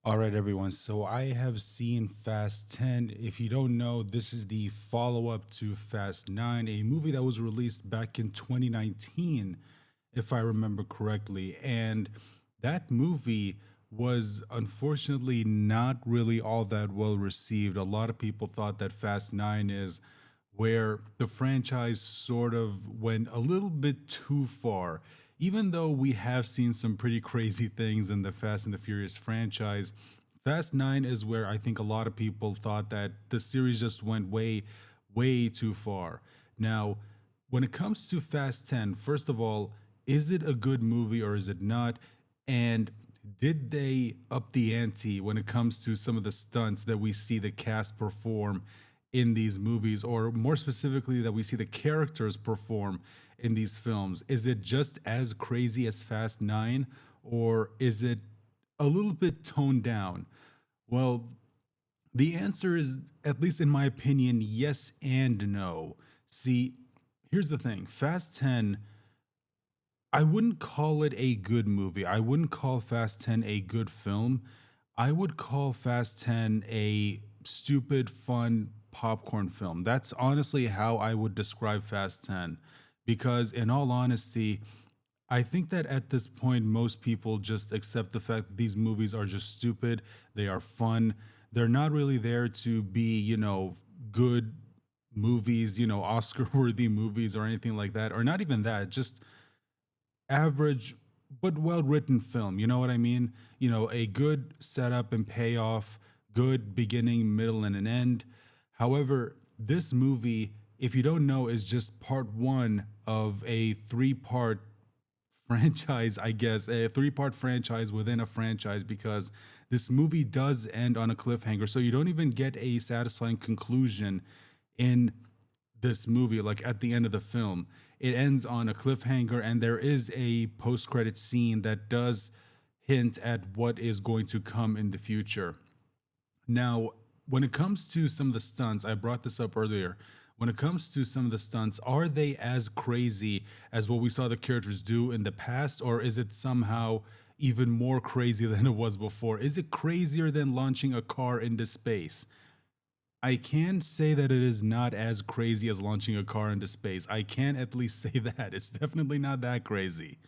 All right, everyone. So I have seen Fast 10. If you don't know, this is the follow up to Fast 9, a movie that was released back in 2019, if I remember correctly. And that movie was unfortunately not really all that well received. A lot of people thought that Fast 9 is where the franchise sort of went a little bit too far. Even though we have seen some pretty crazy things in the Fast and the Furious franchise, Fast 9 is where I think a lot of people thought that the series just went way too far. Now, when it comes to Fast 10, first of all, is it a good movie or is it not? And did they up the ante when it comes to some of the stunts that we see the cast perform in these movies, or more specifically, that we see the characters perform in these films? Is it just as crazy as Fast 9, or is it a little bit toned down? Well, the answer is, at least in my opinion, yes and no. See, here's the thing: Fast 10, I wouldn't call it a good movie. I wouldn't call Fast 10 a good film. I would call Fast 10 a stupid, fun popcorn film. That's honestly how I would describe Fast 10. Because, in all honesty, I think that at this point, most people just accept the fact that these movies are just stupid. They are fun. They're not really there to be, good movies, Oscar worthy movies or anything like that, or not even that. Just average but well written film. You know what I mean? A good setup and payoff, good beginning, middle, and an end. However, this movie, if you don't know, is just part one of a three-part franchise, I guess, a three-part franchise within a franchise, because this movie does end on a cliffhanger. So you don't even get a satisfying conclusion in this movie, like at the end of the film. It ends on a cliffhanger, and there is a post-credit scene that does hint at what is going to come in the future. Now, when it comes to some of the stunts, I brought this up earlier. When it comes to some of the stunts, are they as crazy as what we saw the characters do in the past, or is it somehow even more crazy than it was before? Is it crazier than launching a car into space? I can say that it is not as crazy as launching a car into space. I can at least say that. It's definitely not that crazy.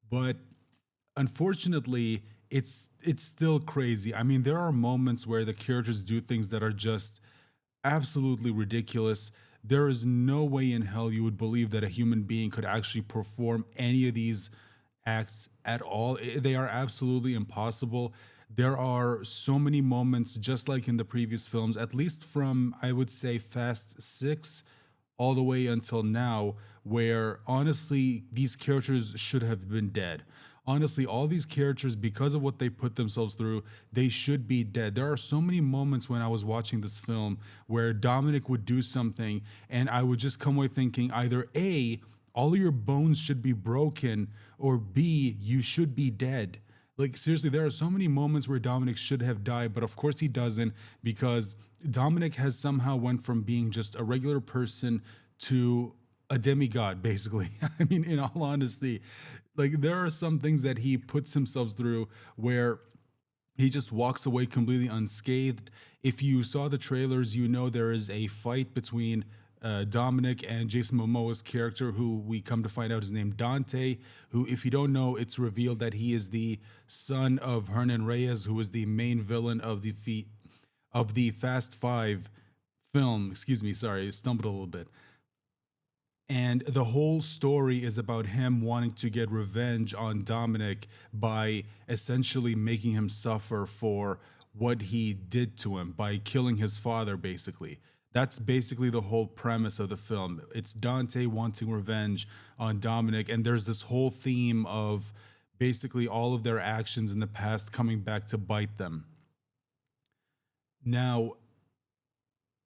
But unfortunately, it's still crazy. I mean, there are moments where the characters do things that are just absolutely ridiculous. There is no way in hell you would believe that a human being could actually perform any of these acts at all. They are absolutely impossible. There are so many moments, just like in the previous films, at least from, I would say, Fast 6 all the way until now, where honestly, these characters should have been dead. Honestly, all these characters, because of what they put themselves through, they should be dead. There are so many moments when I was watching this film where Dominic would do something and I would just come away thinking either A, all of your bones should be broken, or B, you should be dead. Like, seriously, there are so many moments where Dominic should have died, but of course he doesn't, because Dominic has somehow went from being just a regular person to a demigod, basically. I mean, in all honesty, like, there are some things that he puts himself through where he just walks away completely unscathed. If you saw the trailers, you know there is a fight between Dominic and Jason Momoa's character, who we come to find out is named Dante. Who, if you don't know, it's revealed that he is the son of Hernan Reyes, who is the main villain of the Fast Five film. Excuse me, sorry, I stumbled a little bit. And the whole story is about him wanting to get revenge on Dominic by essentially making him suffer for what he did to him by killing his father, basically. That's basically the whole premise of the film. It's Dante wanting revenge on Dominic, and there's this whole theme of basically all of their actions in the past coming back to bite them. Now,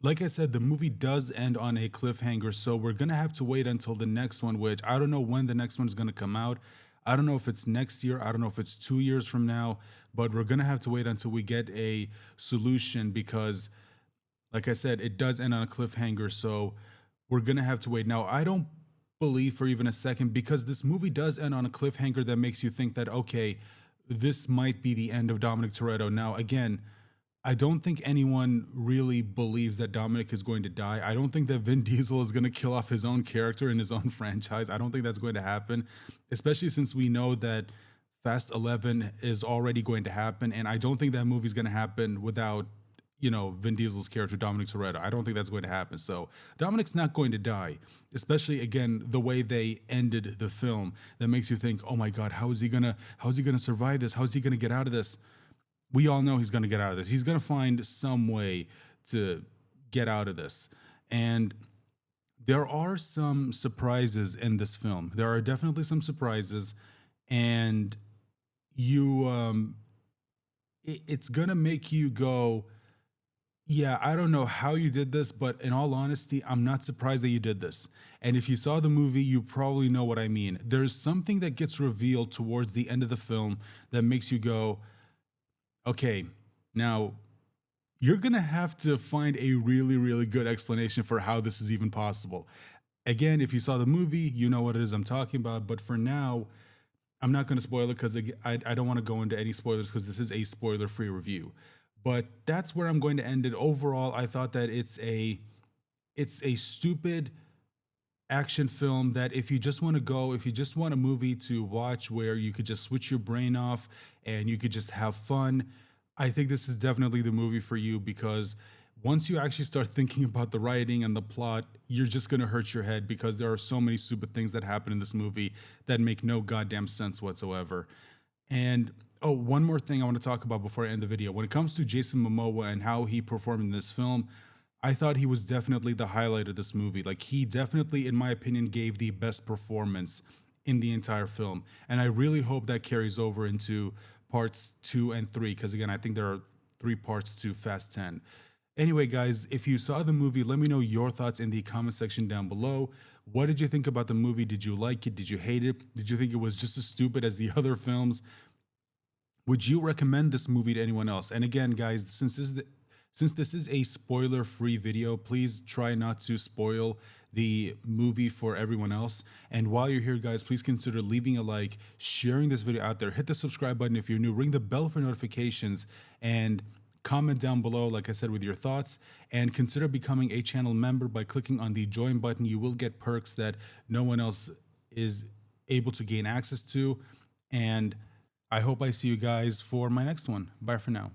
like I said, the movie does end on a cliffhanger, so we're gonna have to wait until the next one, which I don't know when the next one's gonna come out. I don't know if it's next year, I don't know if it's 2 years from now, but we're gonna have to wait until we get a solution because, like I said, it does end on a cliffhanger, so we're gonna have to wait. Now, I don't believe for even a second, because this movie does end on a cliffhanger that makes you think that, okay, this might be the end of Dominic Toretto. Now, again, I don't think anyone really believes that Dominic is going to die. I don't think that Vin Diesel is going to kill off his own character in his own franchise. I don't think that's going to happen, especially since we know that Fast 11 is already going to happen. And I don't think that movie is going to happen without, Vin Diesel's character, Dominic Toretto. I don't think that's going to happen. So Dominic's not going to die, especially again, the way they ended the film that makes you think, oh my God, how is he gonna survive this? How is he gonna get out of this? We all know he's going to get out of this. He's going to find some way to get out of this. And there are some surprises in this film. There are definitely some surprises, and you, it's going to make you go, yeah, I don't know how you did this, but in all honesty, I'm not surprised that you did this. And if you saw the movie, you probably know what I mean. There's something that gets revealed towards the end of the film that makes you go, okay, now you're going to have to find a really, really good explanation for how this is even possible. Again, if you saw the movie, you know what it is I'm talking about. But for now, I'm not going to spoil it because I don't want to go into any spoilers because this is a spoiler free review. But that's where I'm going to end it. Overall, I thought that it's a stupid action film that if you just want a movie to watch where you could just switch your brain off and you could just have fun, I think this is definitely the movie for you, because once you actually start thinking about the writing and the plot, you're just going to hurt your head because there are so many stupid things that happen in this movie that make no goddamn sense whatsoever. And oh, one more thing I want to talk about before I end the video. When it comes to Jason Momoa and how he performed in this film, I thought he was definitely the highlight of this movie. Like, he definitely, in my opinion, gave the best performance in the entire film. And I really hope that carries over into parts 2 and 3, because again, I think there are 3 parts to Fast 10. Anyway, guys, if you saw the movie, let me know your thoughts in the comment section down below. What did you think about the movie? Did you like it? Did you hate it? Did you think it was just as stupid as the other films? Would you recommend this movie to anyone else? And again, guys, since this is a spoiler-free video, please try not to spoil the movie for everyone else. And while you're here, guys, please consider leaving a like, sharing this video out there, hit the subscribe button if you're new, ring the bell for notifications, and comment down below, like I said, with your thoughts, and consider becoming a channel member by clicking on the join button. You will get perks that no one else is able to gain access to. And I hope I see you guys for my next one. Bye for now.